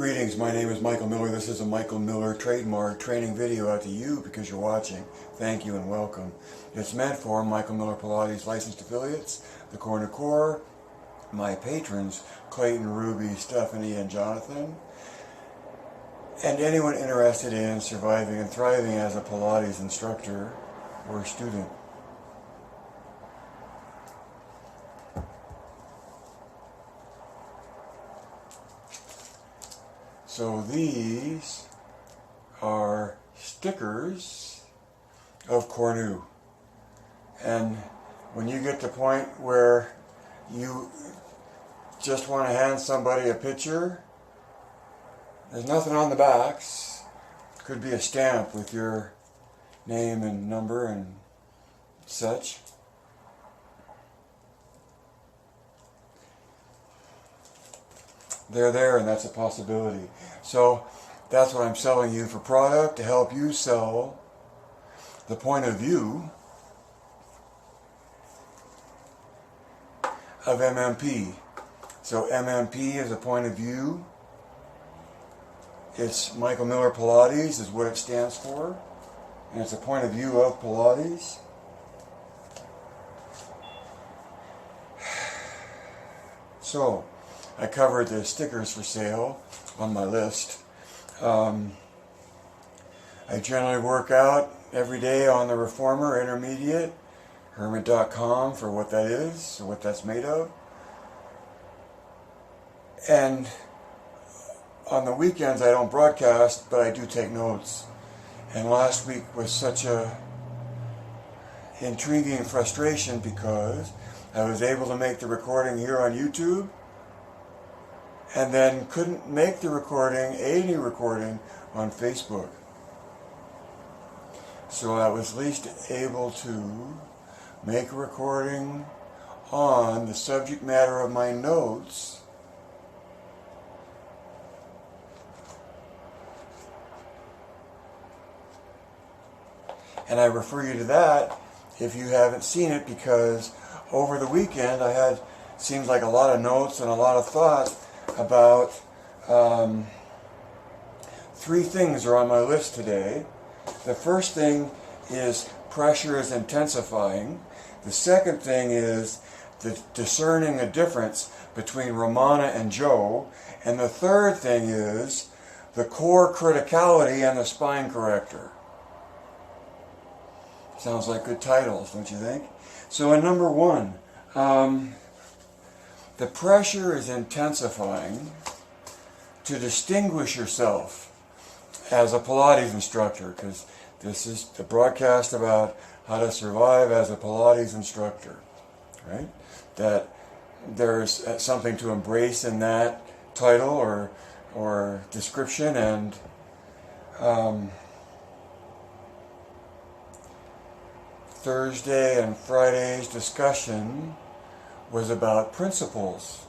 Greetings, my name is Michael Miller. This is a Michael Miller trademark training video out to you because you're watching. Thank you and welcome. It's meant for Michael Miller Pilates licensed affiliates, the Corner Core, my patrons, Clayton, Ruby, Stephanie, and Jonathan, and anyone interested in surviving and thriving as a Pilates instructor or student. So these are stickers of Cornu. And when you get to the point where you just want to hand somebody a picture, there's nothing on the backs. Could be a stamp with your name and number and such. They're there, and that's a possibility. So that's what I'm selling you for product to help you sell the point of view of MMP. So MMP is a point of view. It's Michael Miller Pilates is what it stands for. And it's a point of view of Pilates. So I covered the stickers for sale on my list. I generally work out every day on the Reformer Intermediate, hermit.com for what that is, or what that's made of. And on the weekends I don't broadcast, but I do take notes. And last week was such a intriguing frustration because I was able to make the recording here on YouTube, and then couldn't make the recording, any recording, on Facebook. So I was at least able to make a recording on the subject matter of my notes and I refer you to that if you haven't seen it, because over the weekend I had, seems like a lot of notes and a lot of thought about three things are on my list today. The first thing is pressure is intensifying. The second thing is discerning the difference between Romana and Joe. And the third thing is the core criticality and the spine corrector. Sounds like good titles, don't you think? So in number one, the pressure is intensifying to distinguish yourself as a Pilates instructor, because this is the broadcast about how to survive as a Pilates instructor, right? That there's something to embrace in that title or description, and Thursday and Friday's discussion was about principles,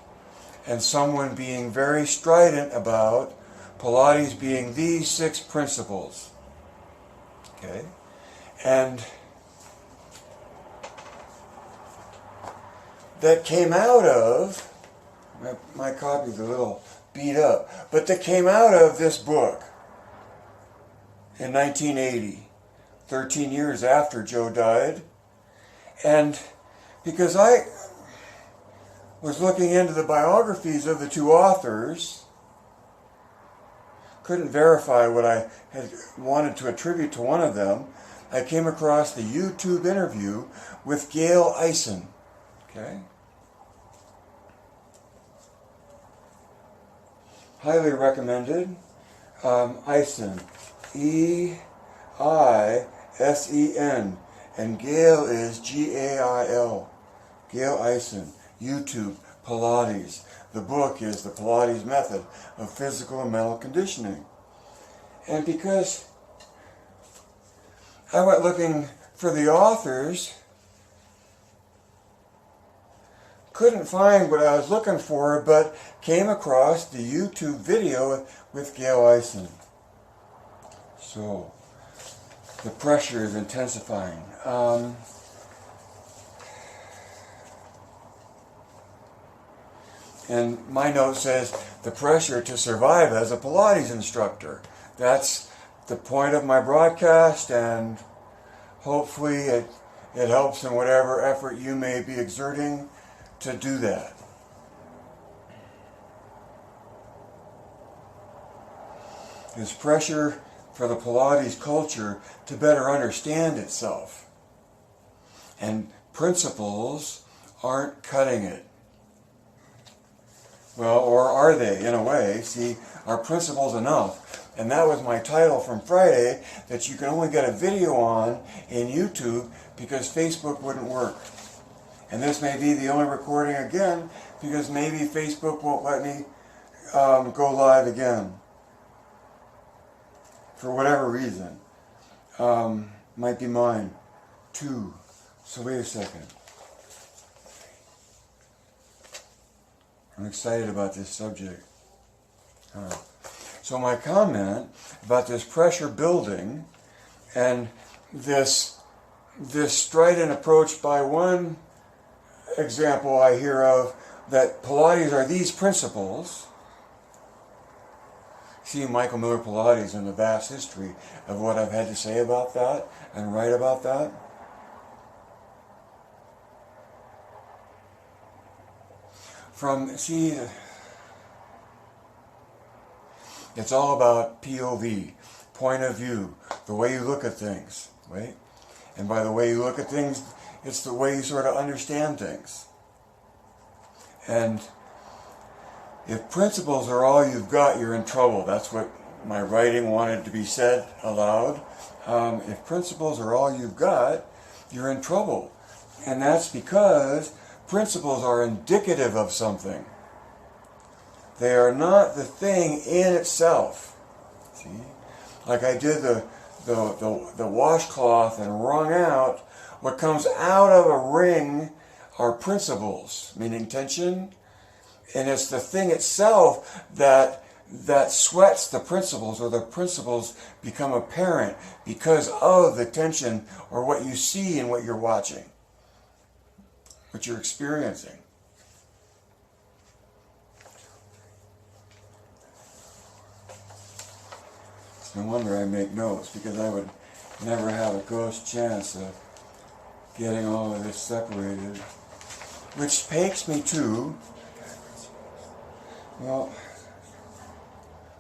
and someone being very strident about Pilates being these 6 principles. Okay? And that came out of, my copy's a little beat up, but that came out of this book in 1980, 13 years after Joe died. And because I was looking into the biographies of the two authors, couldn't verify what I had wanted to attribute to one of them, I came across the YouTube interview with Gail Eisen. Okay? Highly recommended. Eisen. E-I-S-E-N. And Gail is G-A-I-L. Gail Eisen. YouTube, Pilates. The book is The Pilates Method of Physical and Mental Conditioning. And because I went looking for the authors, couldn't find what I was looking for, but came across the YouTube video with Gail Eisen. So, the pressure is intensifying. And my note says, the pressure to survive as a Pilates instructor. That's the point of my broadcast, and hopefully it helps in whatever effort you may be exerting to do that. There's pressure for the Pilates culture to better understand itself. And principles aren't cutting it. Well, or are they, in a way? See, are principles enough? And that was my title from Friday, that you can only get a video on in YouTube because Facebook wouldn't work. And this may be the only recording again because maybe Facebook won't let me go live again. For whatever reason. Might be mine, too. So wait a second. I'm excited about this subject. So my comment about this pressure building and this strident approach by one example I hear of, that Pilates are these principles. See Michael Miller Pilates and the vast history of what I've had to say about that and write about that. It's all about POV, point of view, the way you look at things, right? And by the way you look at things, it's the way you sort of understand things. And if principles are all you've got, you're in trouble. That's what my writing wanted to be said aloud. If principles are all you've got, you're in trouble. And that's because principles are indicative of something. They are not the thing in itself. See? Like I did the washcloth and wrung out, what comes out of a ring are principles, meaning tension. And it's the thing itself that sweats the principles, or the principles become apparent because of the tension or what you see and what you're watching, what you're experiencing. It's no wonder I make notes, because I would never have a ghost chance of getting all of this separated. Which takes me to, well,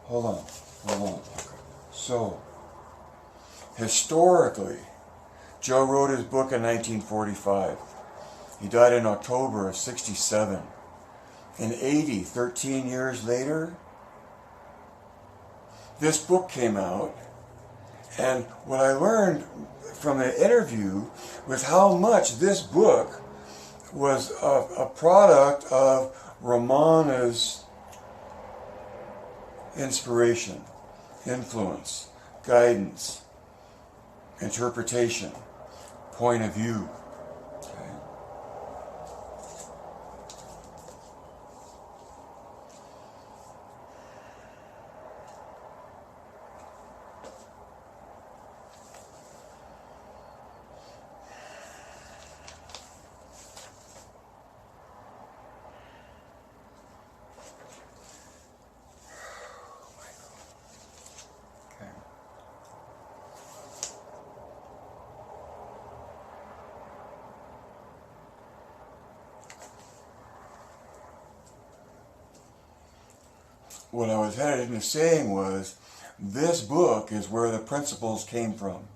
hold on. So, historically, Joe wrote his book in 1945. He died in October of 67. In 80, 13 years later, this book came out, and what I learned from the interview was how much this book was a product of Ramana's inspiration, influence, guidance, interpretation, point of view. Okay? What I was headed into saying was, this book is where the principles came from.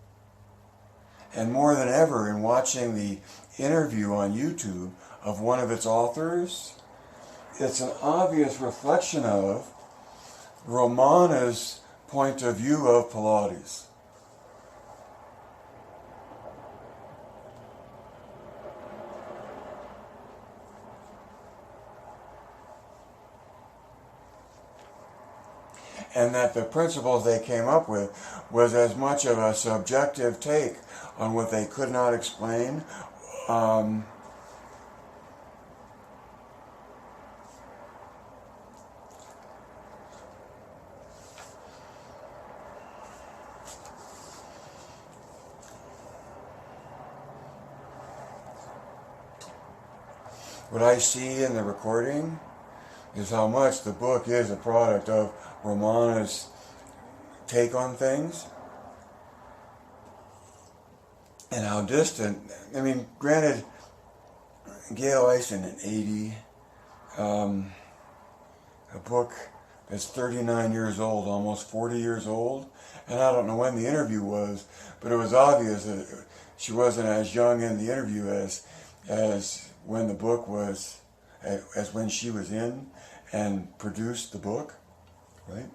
And more than ever, in watching the interview on YouTube of one of its authors, it's an obvious reflection of Ramana's point of view of Pilates. And that the principles they came up with was as much of a subjective take on what they could not explain. What I see in the recording is how much the book is a product of Romana's take on things, and how distant. I mean, granted, Gail Eisen in 80, a book that's 39 years old, almost 40 years old, and I don't know when the interview was, but it was obvious that she wasn't as young in the interview as when the book was, as when she was in and produced the book, right?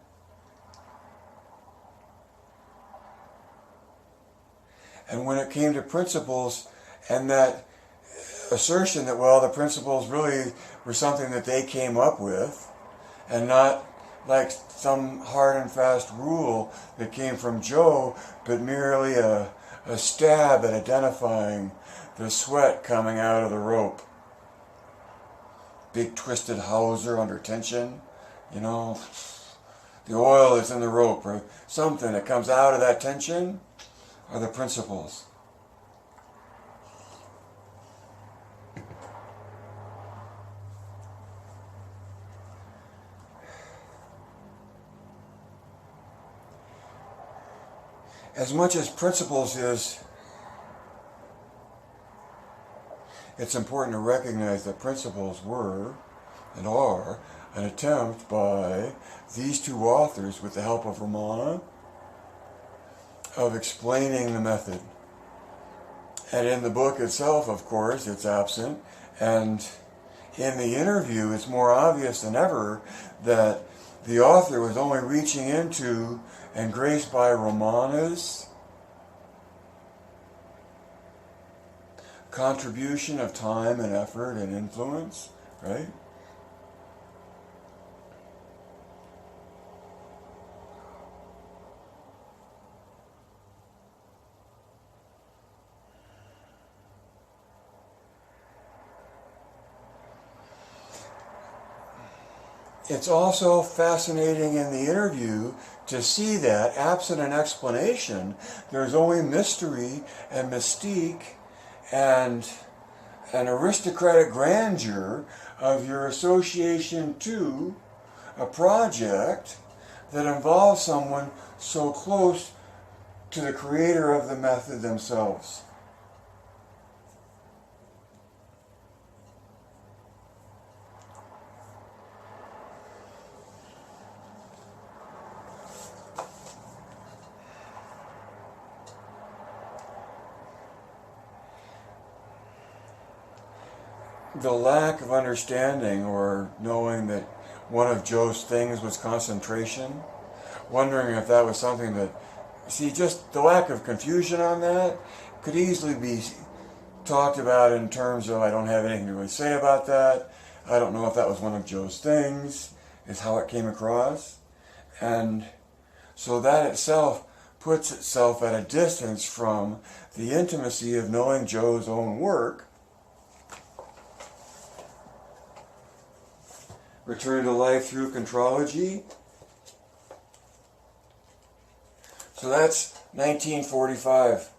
And when it came to principles and that assertion that, well, the principles really were something that they came up with and not like some hard and fast rule that came from Joe, but merely a stab at identifying the sweat coming out of the rope. Big twisted hawser under tension, you know, the oil that's in the rope or something that comes out of that tension are the principles. As much as principles is, it's important to recognize that principles were and are an attempt by these two authors, with the help of Romana, of explaining the method. And in the book itself, of course, it's absent. And in the interview, it's more obvious than ever that the author was only reaching into and graced by Romana's contribution of time and effort and influence, right? It's also fascinating in the interview to see that, absent an explanation, there's only mystery and mystique and an aristocratic grandeur of your association to a project that involves someone so close to the creator of the method themselves. The lack of understanding or knowing that one of Joe's things was concentration, wondering if that was something that, see, just the lack of confusion on that could easily be talked about in terms of, I don't have anything to really say about that, I don't know if that was one of Joe's things, is how it came across. And so that itself puts itself at a distance from the intimacy of knowing Joe's own work. Return to life through contrology. So that's 1945.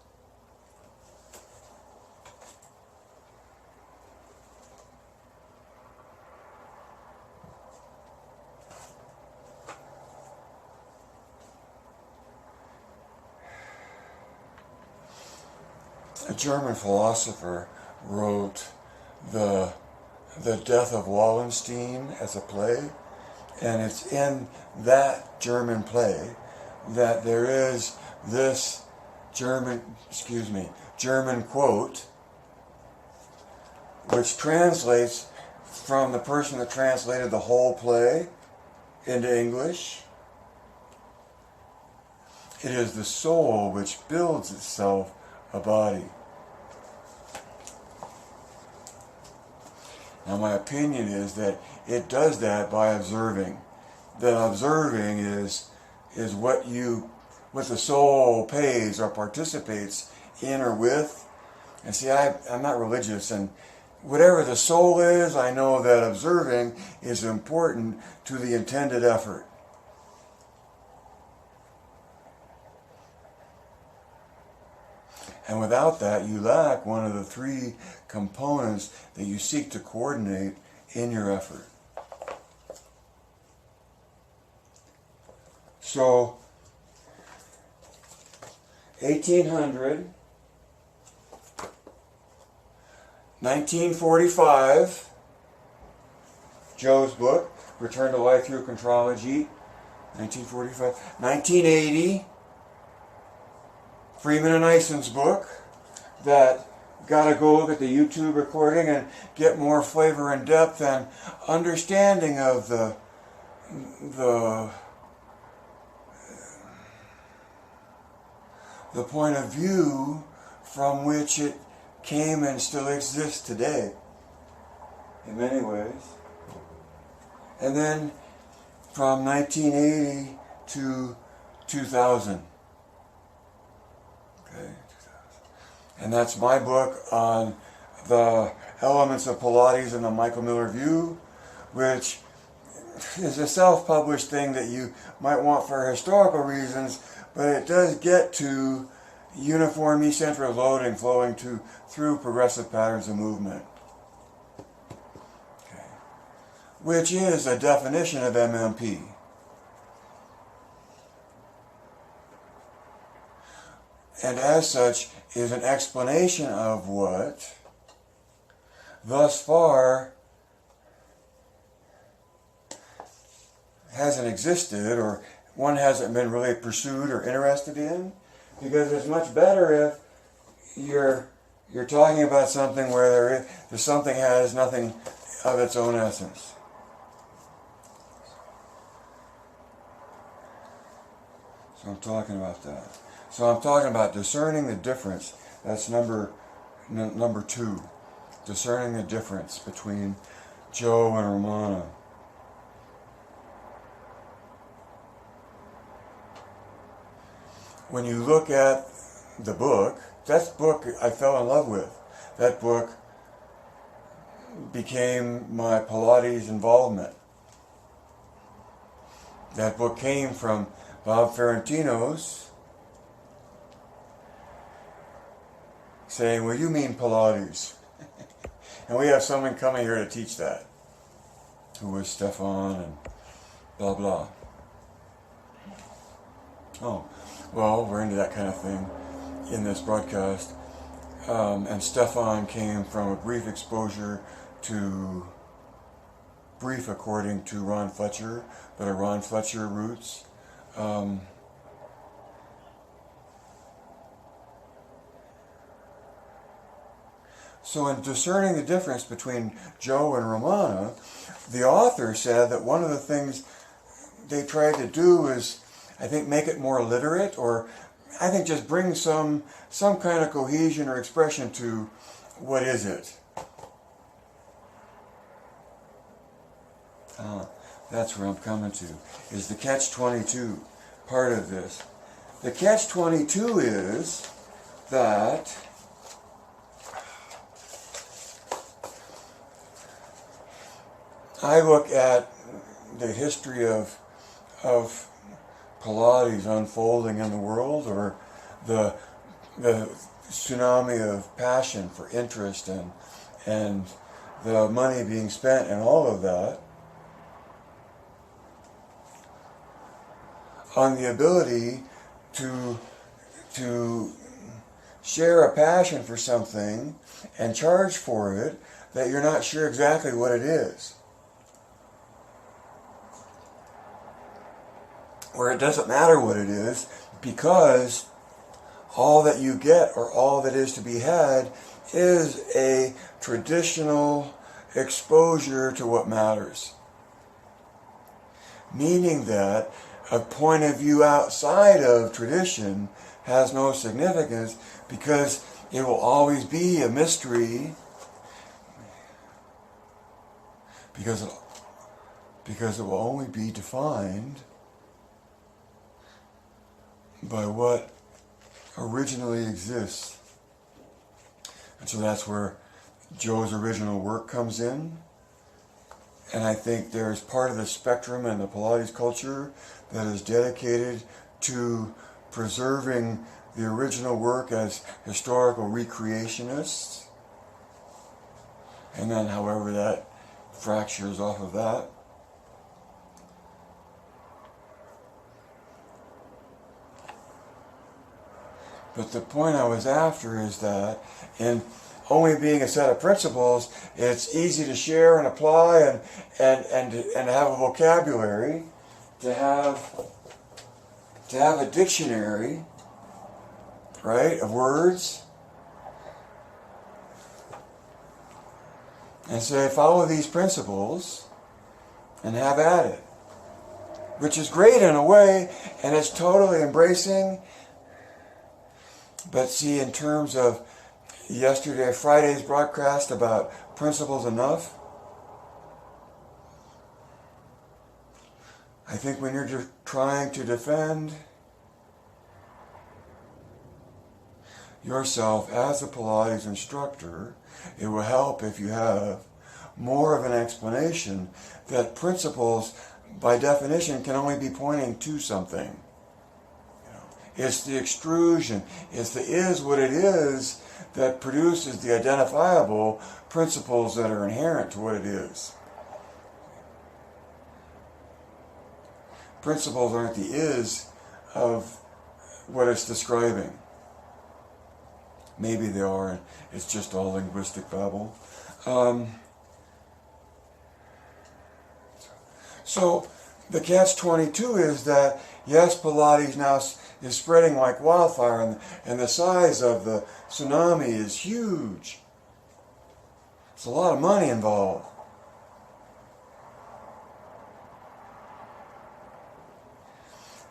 A German philosopher wrote the Death of Wallenstein as a play, and it's in that German play that there is this German quote, which translates from the person that translated the whole play into English. It is the soul which builds itself a body. Now, my opinion is that it does that by observing. That observing is what the soul pays or participates in or with. And see, I'm not religious, and whatever the soul is, I know that observing is important to the intended effort. And without that, you lack one of the three components that you seek to coordinate in your effort. So 1800, 1945, Joe's book, Return to Life Through Contrology, 1945. 1980, Freeman and Ison's book, that gotta go look at the YouTube recording and get more flavor and depth and understanding of the point of view from which it came and still exists today, in many ways. And then from 1980 to 2000. Okay, 2000. And that's my book on the elements of Pilates and the Michael Miller view, which is a self-published thing that you might want for historical reasons, but it does get to uniform eccentric loading flowing through progressive patterns of movement. Okay. Which is a definition of MMP. And as such is an explanation of what thus far hasn't existed, or one hasn't been really pursued or interested in, because it's much better if you're talking about something where the something has nothing of its own essence. So I'm talking about that. So I'm talking about discerning the difference. That's number 2. Discerning the difference between Joe and Romana. When you look at the book, that book I fell in love with. That book became my Pilates involvement. That book came from Bob Ferrantino's saying, well, you mean Pilates. And we have someone coming here to teach that, who was Stefan and blah, blah. Oh, well, we're into that kind of thing in this broadcast. And Stefan came from a brief exposure to, brief according to Ron Fletcher, but a Ron Fletcher roots. So in discerning the difference between Joe and Romana, the author said that one of the things they tried to do is, I think, make it more literate, or I think just bring some kind of cohesion or expression to what is it. That's where I'm coming to, is the catch-22 part of this. The catch-22 is that I look at the history of Pilates unfolding in the world, or the tsunami of passion for interest and the money being spent and all of that, on the ability to share a passion for something and charge for it that you're not sure exactly what it is. Or it doesn't matter what it is, because all that you get, or all that is to be had, is a traditional exposure to what matters. Meaning that a point of view outside of tradition has no significance, because it will always be a mystery, because it will only be defined by what originally exists. And so that's where Joe's original work comes in. And I think there's part of the spectrum in the Pilates culture that is dedicated to preserving the original work as historical recreationists. And then however that fractures off of that. But the point I was after is that in only being a set of principles, it's easy to share and apply and have a vocabulary, to have a dictionary, right, of words, and say, follow these principles and have at it. Which is great in a way, and it's totally embracing. But see, in terms of Friday's broadcast about principles enough, I think when you're trying to defend yourself as a Pilates instructor, it will help if you have more of an explanation that principles, by definition, can only be pointing to something. It's the extrusion, it's the is what it is that produces the identifiable principles that are inherent to what it is. Principles aren't the is of what it's describing. Maybe they are, and it's just all linguistic babble. So the catch-22 is that, yes, Pilates now is spreading like wildfire, and the size of the tsunami is huge. There's a lot of money involved.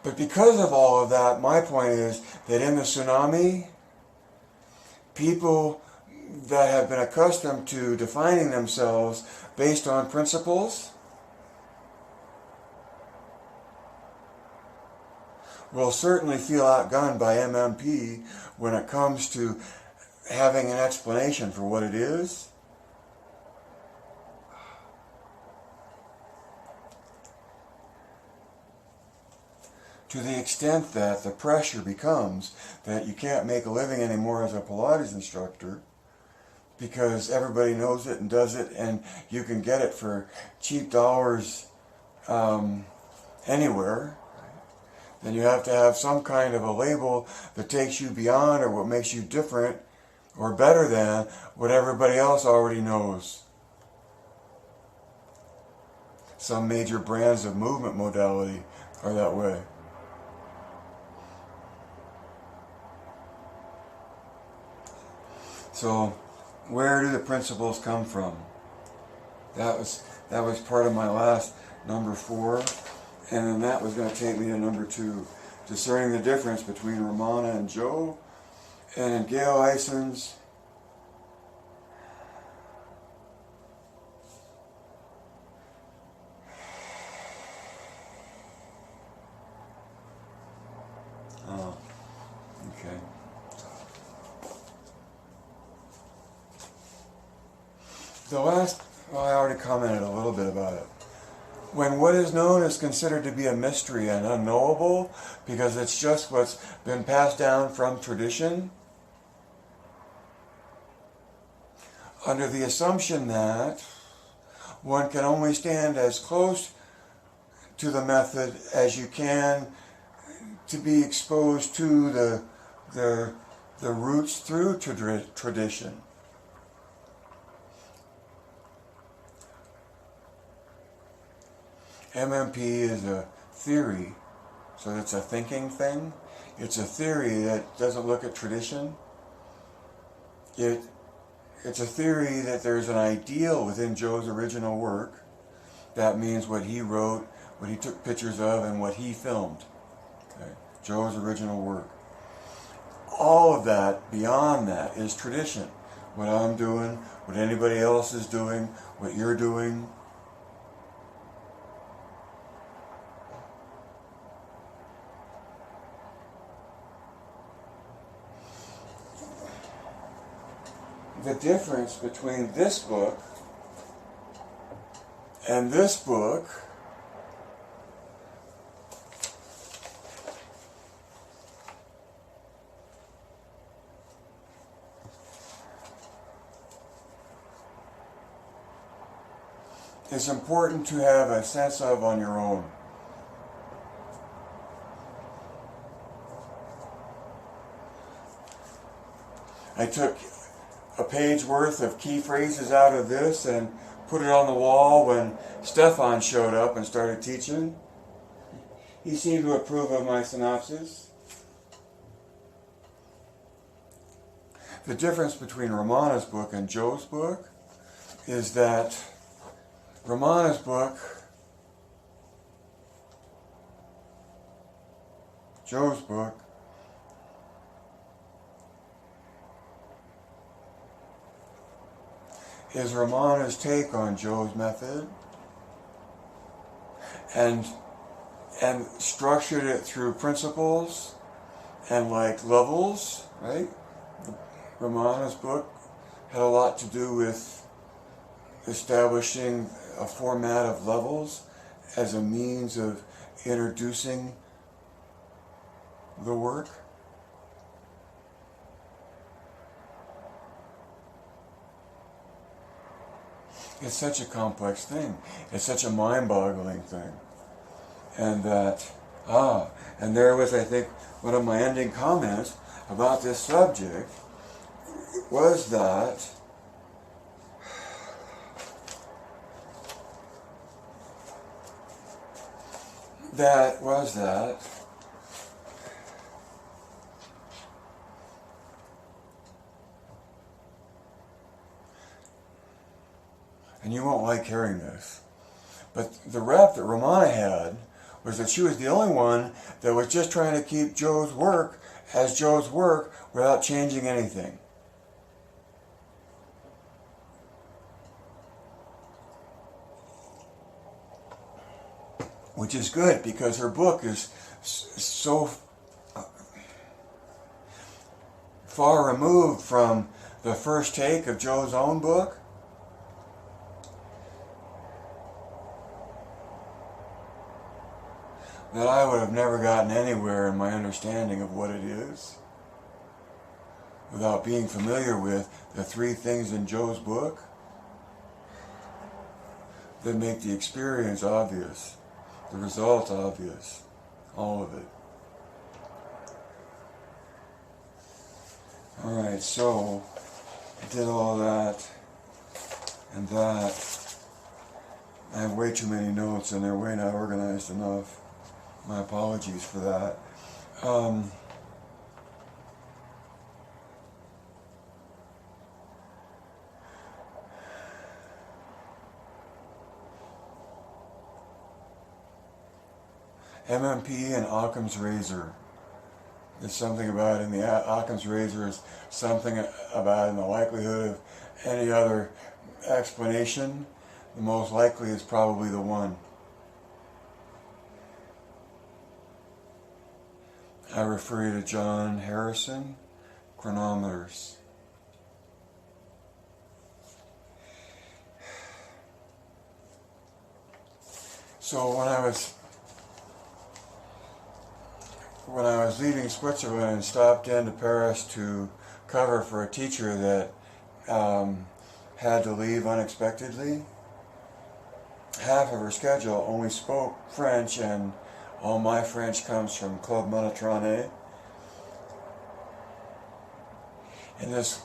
But because of all of that, my point is that in the tsunami, people that have been accustomed to defining themselves based on principles will certainly feel outgunned by MMP when it comes to having an explanation for what it is. To the extent that the pressure becomes that you can't make a living anymore as a Pilates instructor because everybody knows it and does it, and you can get it for cheap dollars anywhere, then you have to have some kind of a label that takes you beyond or what makes you different or better than what everybody else already knows. Some major brands of movement modality are that way. So, where do the principles come from? That was part of my last number 4, and then that was going to take me to number 2, discerning the difference between Ramana and Joe, and in Gail Eison's I already commented a little bit about it. When what is known is considered to be a mystery and unknowable because it's just what's been passed down from tradition, under the assumption that one can only stand as close to the method as you can to be exposed to the roots through tradition. MMP is a theory, so it's a thinking thing. It's a theory that doesn't look at tradition. It's a theory that there's an ideal within Joe's original work. That means what he wrote, what he took pictures of, and what he filmed. Okay? Joe's original work. All of that, beyond that, is tradition. What I'm doing, what anybody else is doing, what you're doing. The difference between this book and this book is important to have a sense of on your own. I took a page worth of key phrases out of this and put it on the wall when Stefan showed up and started teaching. He seemed to approve of my synopsis. The difference between Romana's book and Joe's book is that Romana's book, Joe's book, is Romana's take on Joe's method and structured it through principles and like levels, right? Romana's book had a lot to do with establishing a format of levels as a means of introducing the work. It's such a complex thing. It's such a mind-boggling thing. And that, and there was, I think, one of my ending comments about this subject was that and you won't like hearing this, but the rep that Romana had was that she was the only one that was just trying to keep Joe's work as Joe's work without changing anything. Which is good, because her book is so far removed from the first take of Joe's own book that I would have never gotten anywhere in my understanding of what it is without being familiar with the 3 things in Joe's book that make the experience obvious, the result obvious, all of it. Alright, so I did all that and that. I have way too many notes and they're way not organized enough. My apologies for that. MMP and Occam's razor. There's something about in the Occam's razor is something about in the likelihood of any other explanation. The most likely is probably the one. I refer you to John Harrison, Chronometers. So when I was leaving Switzerland and stopped into Paris to cover for a teacher that had to leave unexpectedly, half of her schedule only spoke French, and all my French comes from Club Monotrone. And this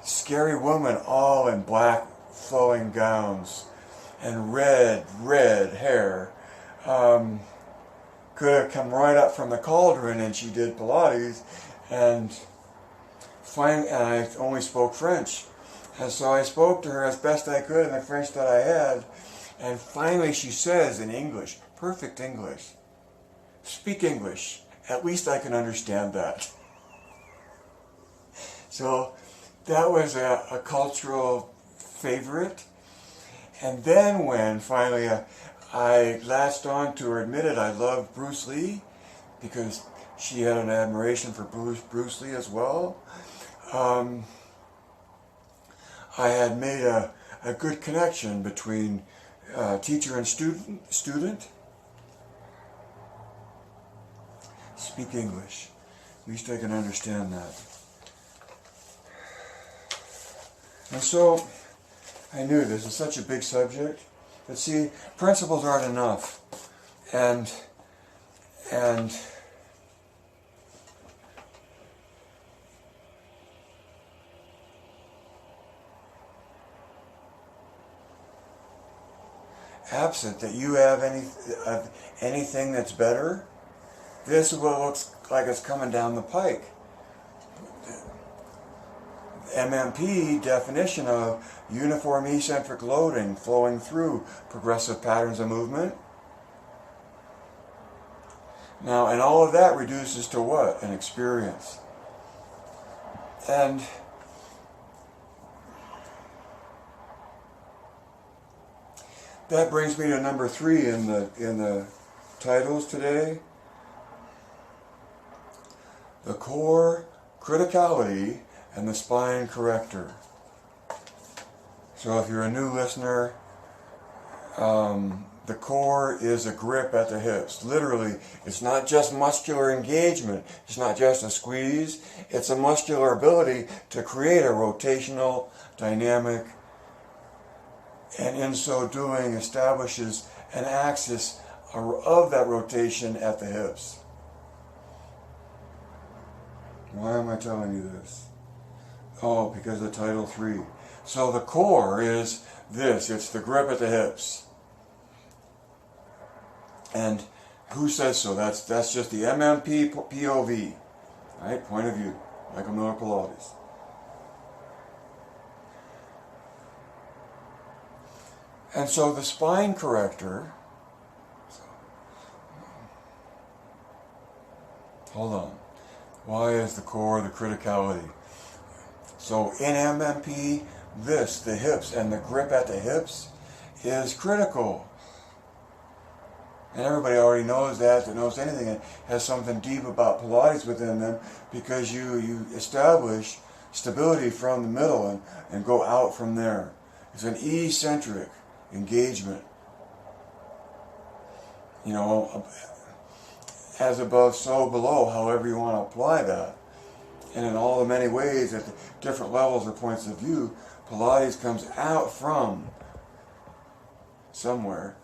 scary woman, all in black flowing gowns and red hair, could have come right up from the cauldron, and she did Pilates, and I only spoke French. And so I spoke to her as best I could in the French that I had, and finally she says in English, perfect English, "Speak English, at least I can understand that." So that was a cultural favorite. And then when finally I latched on to her, admitted I loved Bruce Lee, because she had an admiration for Bruce Lee as well. I had made a good connection between teacher and student. Speak English. At least I can understand that. And so I knew this is such a big subject. But see, principles aren't enough. And absent, that you have anything that's better, this is what it looks like it's coming down the pike. MMP definition of uniform eccentric loading flowing through progressive patterns of movement. Now, and all of that reduces to what? An experience. And that brings me to number 3 in the titles today. The core criticality and the spine corrector. So if you're a new listener, the core is a grip at the hips. Literally, it's not just muscular engagement. It's not just a squeeze. It's a muscular ability to create a rotational dynamic, and in so doing establishes an axis of that rotation at the hips. Why am I telling you this? Oh, because of title 3. So the core is this. It's the grip at the hips. And who says so? That's just the MMP POV, right? Point of view. Michaelmillerpilates. And so the spine corrector. Hold on. Why is the core the criticality? So in MMP, the hips and the grip at the hips is critical. And everybody already knows that knows anything that has something deep about Pilates within them, because you establish stability from the middle and go out from there. It's an eccentric engagement. You know, as above, so below, however you want to apply that. And in all the many ways, at the different levels or points of view, Pilates comes out from somewhere.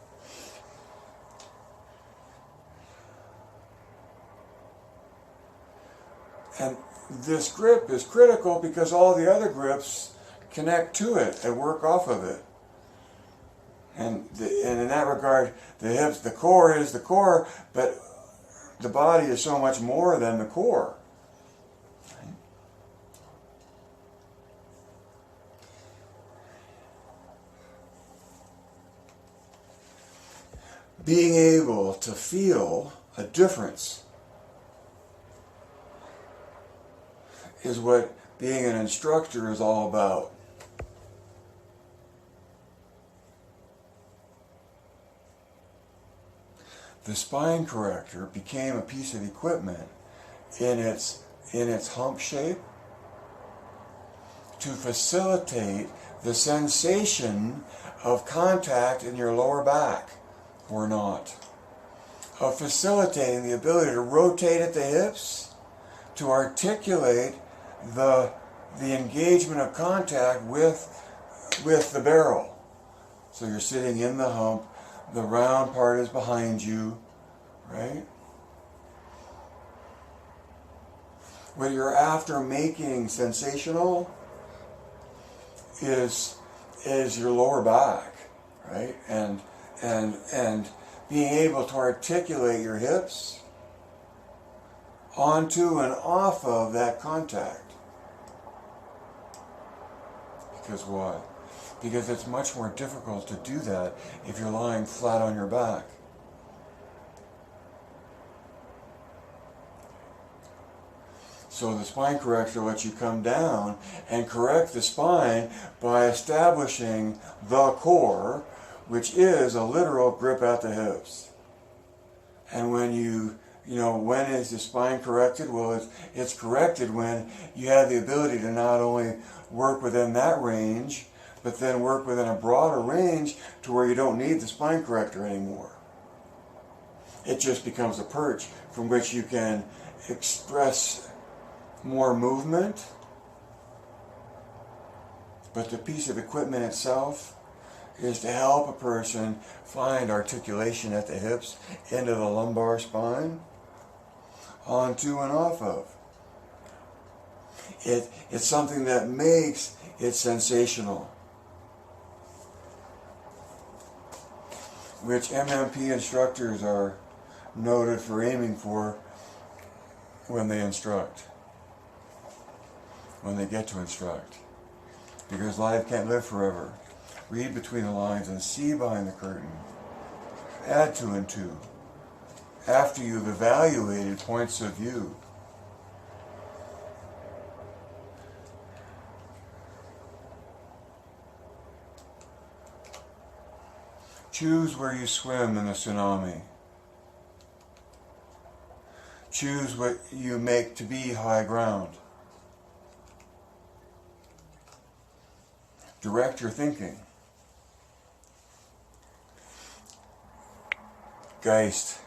And this grip is critical because all the other grips connect to it and work off of it. And in that regard, the hips, the core is the core, but the body is so much more than the core. Being able to feel a difference is what being an instructor is all about. The spine corrector became a piece of equipment in its hump shape to facilitate the sensation of contact in your lower back, or not. Of facilitating the ability to rotate at the hips, to articulate the engagement of contact with the barrel. So you're sitting in the hump, the round part is behind you, right? What you're after making sensational is your lower back, right? And being able to articulate your hips onto and off of that contact. Because why? Because it's much more difficult to do that if you're lying flat on your back. So the spine corrector lets you come down and correct the spine by establishing the core, which is a literal grip at the hips. And when when is the spine corrected? Well, it's corrected when you have the ability to not only work within that range, but then work within a broader range to where you don't need the spine corrector anymore. It just becomes a perch from which you can express more movement, but the piece of equipment itself is to help a person find articulation at the hips into the lumbar spine, onto and off of. It's something that makes it sensational. which MMP instructors are noted for aiming for when they instruct, when they get to instruct. Because life can't live forever. Read between the lines and see behind the curtain. Add two and two after you've evaluated points of view. Choose where you swim in the tsunami. Choose what you make to be high ground. Direct your thinking. Geist.